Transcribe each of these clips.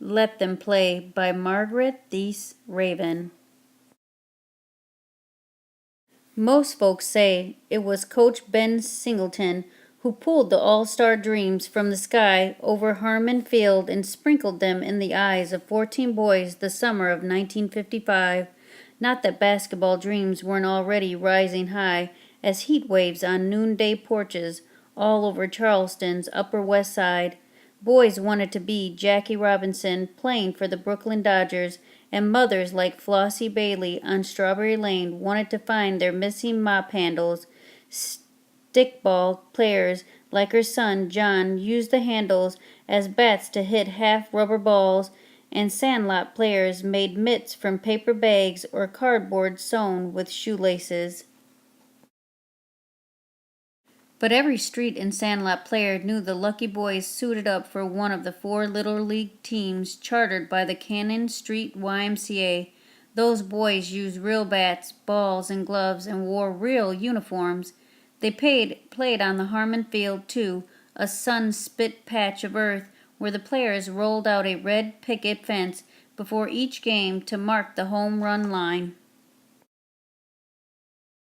Let Them Play by Margaret Thies Raven. Most folks say it was Coach Ben Singleton who pulled the All-Star dreams from the sky over Harmon Field and sprinkled them in the eyes of 14 boys the summer of 1955. Not that basketball dreams weren't already rising high as heat waves on noonday porches all over Charleston's Upper West Side. Boys wanted to be Jackie Robinson playing for the Brooklyn Dodgers, and mothers like Flossie Bailey on Strawberry Lane wanted to find their missing mop handles. Stickball players like her son John used the handles as bats to hit half-rubber balls, and sandlot players made mitts from paper bags or cardboard sewn with shoelaces. But every street and sandlot player knew the lucky boys suited up for one of the 4 Little League teams chartered by the Cannon Street YMCA. Those boys used real bats, balls, and gloves and wore real uniforms. They played on the Harmon Field, too, a sun-spit patch of earth where the players rolled out a red picket fence before each game to mark the home run line.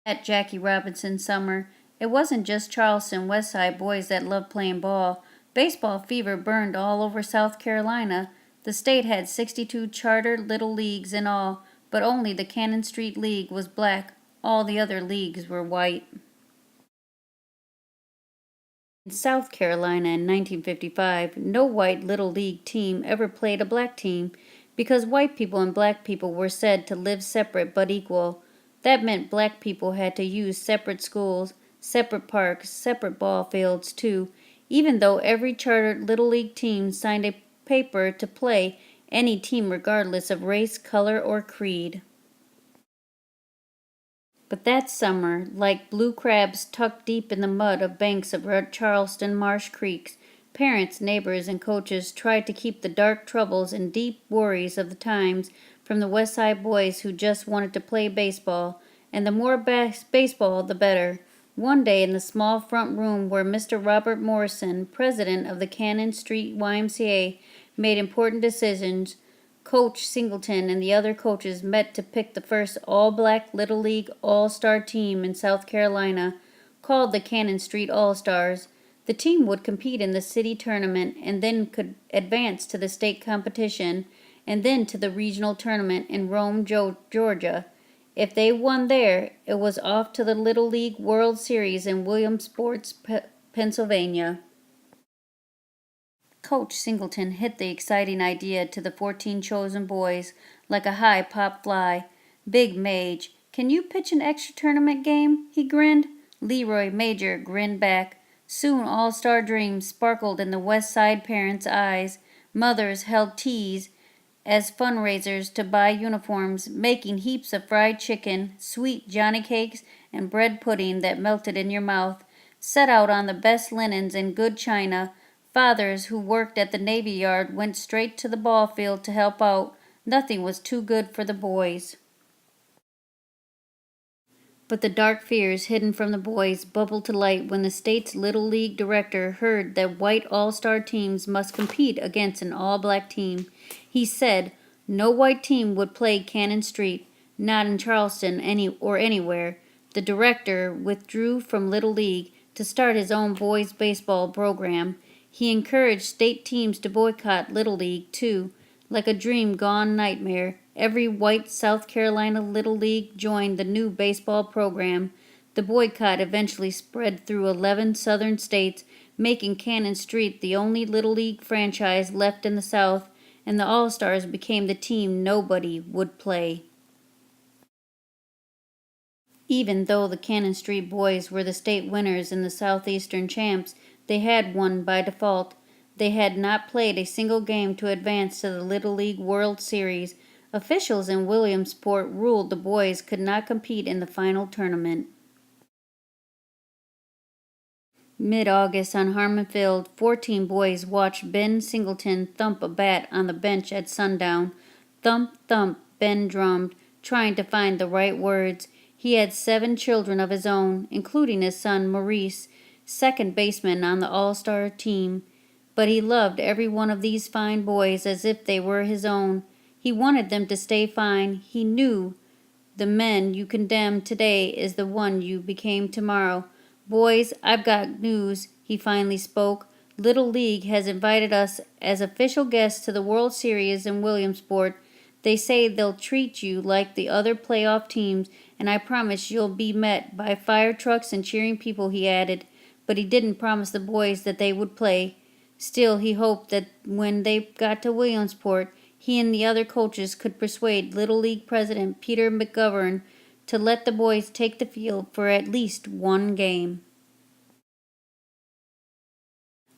At Jackie Robinson summer, it wasn't just Charleston West Side boys that loved playing ball. Baseball fever burned all over South Carolina. The state had 62 chartered little leagues in all, but only the Cannon Street League was black. All the other leagues were white. In South Carolina in 1955, no white little league team ever played a black team because white people and black people were said to live separate but equal. That meant black people had to use separate schools, separate parks, separate ball fields, too, even though every chartered Little League team signed a paper to play any team regardless of race, color, or creed. But that summer, like blue crabs tucked deep in the mud of banks of Charleston marsh creeks, parents, neighbors, and coaches tried to keep the dark troubles and deep worries of the times from the West Side boys who just wanted to play baseball, and the more baseball the better. One day in the small front room where Mr. Robert Morrison, president of the Cannon Street YMCA, made important decisions, Coach Singleton and the other coaches met to pick the first all-black Little League All-Star team in South Carolina, called the Cannon Street All-Stars. The team would compete in the city tournament and then could advance to the state competition and then to the regional tournament in Rome, Georgia. If they won there, it was off to the Little League World Series in Williamsport, Pennsylvania. Coach Singleton hit the exciting idea to the 14 chosen boys like a high pop fly. "Big Mage, can you pitch an extra tournament game?" he grinned. Leroy Major grinned back. Soon all-star dreams sparkled in the West Side parents' eyes. Mothers held teas as fundraisers to buy uniforms, making heaps of fried chicken, sweet Johnny cakes, and bread pudding that melted in your mouth, set out on the best linens and good china. Fathers who worked at the Navy Yard went straight to the ball field to help out. Nothing was too good for the boys. But the dark fears hidden from the boys bubbled to light when the state's Little League director heard that white all-star teams must compete against an all-black team. He said no white team would play Cannon Street, not in Charleston or anywhere. The director withdrew from Little League to start his own boys' baseball program. He encouraged state teams to boycott Little League, too. Like a dream-gone nightmare, every white South Carolina Little League joined the new baseball program. The boycott eventually spread through 11 southern states, making Cannon Street the only Little League franchise left in the South, and the All-Stars became the team nobody would play. Even though the Cannon Street boys were the state winners and the Southeastern champs, they had won by default. They had not played a single game to advance to the Little League World Series. Officials in Williamsport ruled the boys could not compete in the final tournament. Mid-August on Harmon Field, 14 boys watched Ben Singleton thump a bat on the bench at sundown. Thump, thump, Ben drummed, trying to find the right words. He had 7 children of his own, including his son Maurice, second baseman on the All-Star team. But he loved every one of these fine boys as if they were his own. He wanted them to stay fine. He knew the men you condemn today is the one you became tomorrow. Boys, I've got news, he finally spoke. Little League has invited us as official guests to the World Series in Williamsport. They say they'll treat you like the other playoff teams, and I promise you'll be met by fire trucks and cheering people, he added. But he didn't promise the boys that they would play. Still, he hoped that when they got to Williamsport, he and the other coaches could persuade Little League President Peter McGovern to let the boys take the field for at least one game.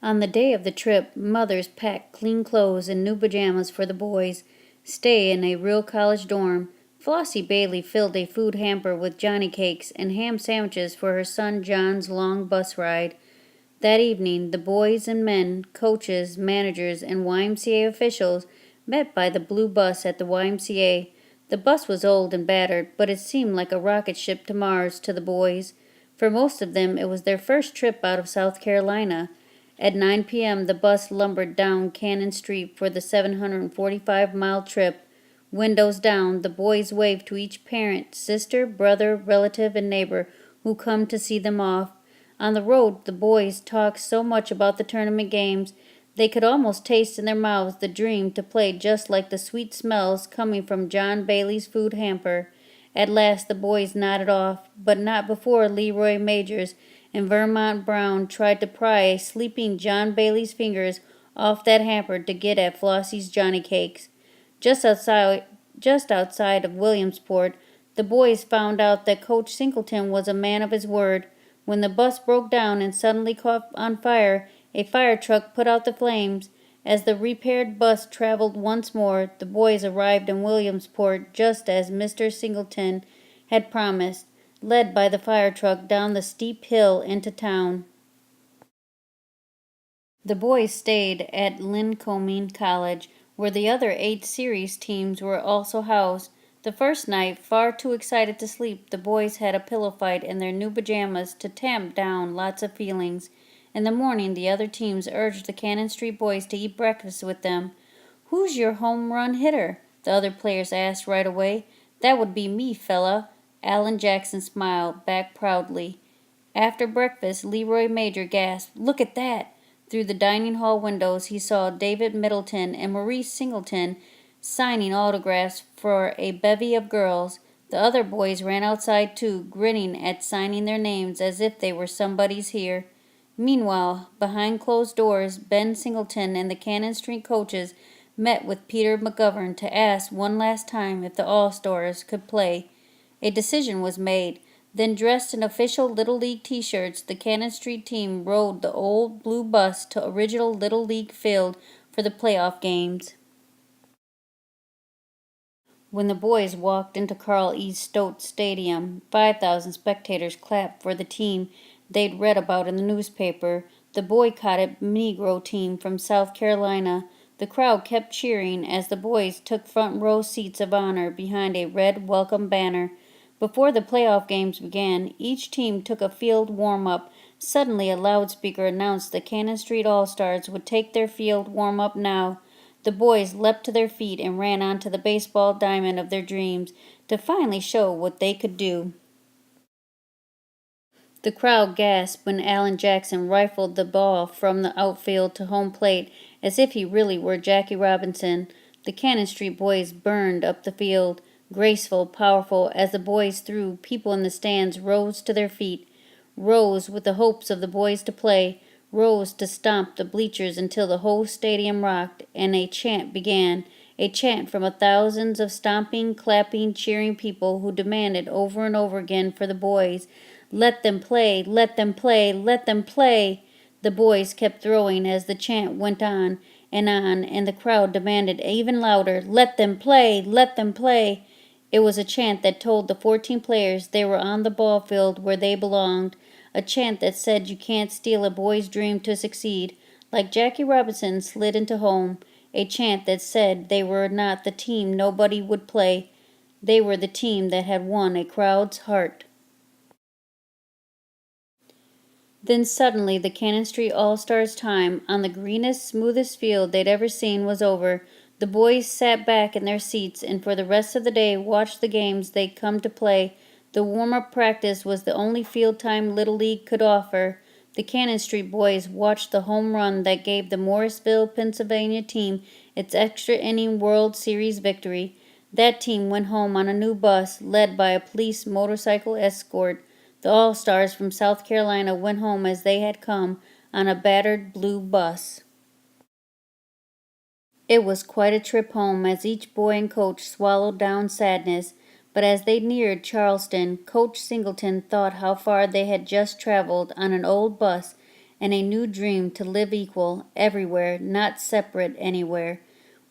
On the day of the trip, mothers packed clean clothes and new pajamas for the boys. Stay in a real college dorm. Flossie Bailey filled a food hamper with Johnny cakes and ham sandwiches for her son John's long bus ride. That evening, the boys and men, coaches, managers, and YMCA officials met by the blue bus at the YMCA. The bus was old and battered, but it seemed like a rocket ship to Mars to the boys. For most of them, it was their first trip out of South Carolina. At 9 p.m., the bus lumbered down Cannon Street for the 745-mile trip. Windows down, the boys waved to each parent, sister, brother, relative, and neighbor who come to see them off. On the road, the boys talked so much about the tournament games, they could almost taste in their mouths the dream to play just like the sweet smells coming from John Bailey's food hamper. At last the boys nodded off, but not before Leroy Majors and Vermont Brown tried to pry a sleeping John Bailey's fingers off that hamper to get at Flossie's Johnny cakes. Just outside of Williamsport, the boys found out that Coach Singleton was a man of his word. When the bus broke down and suddenly caught on fire, a fire truck put out the flames. As the repaired bus traveled once more, the boys arrived in Williamsport just as Mr. Singleton had promised, led by the fire truck down the steep hill into town. The boys stayed at Lyncoming College, where the other 8 series teams were also housed. The first night, far too excited to sleep, the boys had a pillow fight in their new pajamas to tamp down lots of feelings. In the morning, the other teams urged the Cannon Street boys to eat breakfast with them. "Who's your home run hitter?" the other players asked right away. "That would be me, fella." Alan Jackson smiled back proudly. After breakfast, Leroy Major gasped, "Look at that!" Through the dining hall windows he saw David Middleton and Maurice Singleton signing autographs for a bevy of girls. The other boys ran outside too, grinning at signing their names as if they were somebody's here. Meanwhile, behind closed doors, Ben Singleton and the Cannon Street coaches met with Peter McGovern to ask one last time if the All-Stars could play. A decision was made. Then, dressed in official Little League t-shirts, the Cannon Street team rode the old blue bus to original Little League field for the playoff games. When the boys walked into Carl E. Stotts Stadium, 5,000 spectators clapped for the team they'd read about in the newspaper, the boycotted Negro team from South Carolina. The crowd kept cheering as the boys took front row seats of honor behind a red welcome banner. Before the playoff games began, each team took a field warm-up. Suddenly, a loudspeaker announced the Cannon Street All-Stars would take their field warm-up now. The boys leapt to their feet and ran onto the baseball diamond of their dreams to finally show what they could do. The crowd gasped when Alan Jackson rifled the ball from the outfield to home plate as if he really were Jackie Robinson. The Cannon Street boys burned up the field. Graceful, powerful, as the boys threw, people in the stands rose to their feet, rose with the hopes of the boys to play, rose to stomp the bleachers until the whole stadium rocked, and a chant began, a chant from thousands of stomping, clapping, cheering people who demanded over and over again for the boys. "Let them play, let them play, let them play!" The boys kept throwing as the chant went on, and the crowd demanded even louder, "Let them play, let them play!" It was a chant that told the 14 players they were on the ball field where they belonged, a chant that said you can't steal a boy's dream to succeed, like Jackie Robinson slid into home, a chant that said they were not the team nobody would play, they were the team that had won a crowd's heart. Then suddenly the Cannon Street All-Stars time on the greenest, smoothest field they'd ever seen was over. The boys sat back in their seats and for the rest of the day watched the games they'd come to play. The warm-up practice was the only field time Little League could offer. The Cannon Street boys watched the home run that gave the Morrisville, Pennsylvania team its extra inning World Series victory. That team went home on a new bus led by a police motorcycle escort. The All-Stars from South Carolina went home as they had come, on a battered blue bus. It was quite a trip home as each boy and coach swallowed down sadness, but as they neared Charleston, Coach Singleton thought how far they had just traveled on an old bus and a new dream to live equal, everywhere, not separate anywhere.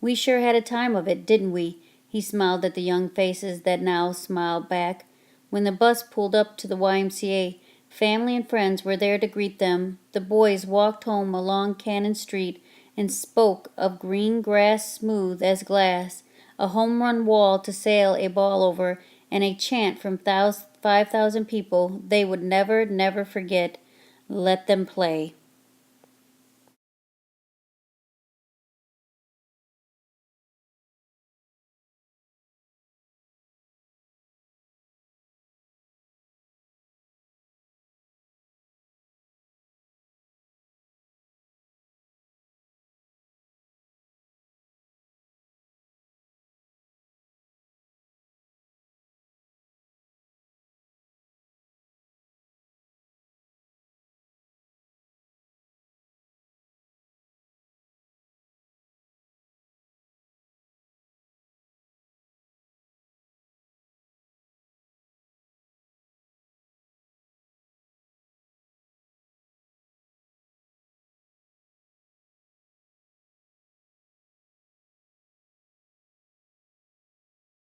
We sure had a time of it, didn't we? He smiled at the young faces that now smiled back. When the bus pulled up to the YMCA, family and friends were there to greet them. The boys walked home along Cannon Street and spoke of green grass smooth as glass, a home run wall to sail a ball over, and a chant from 5,000 people they would never, never forget. Let them play.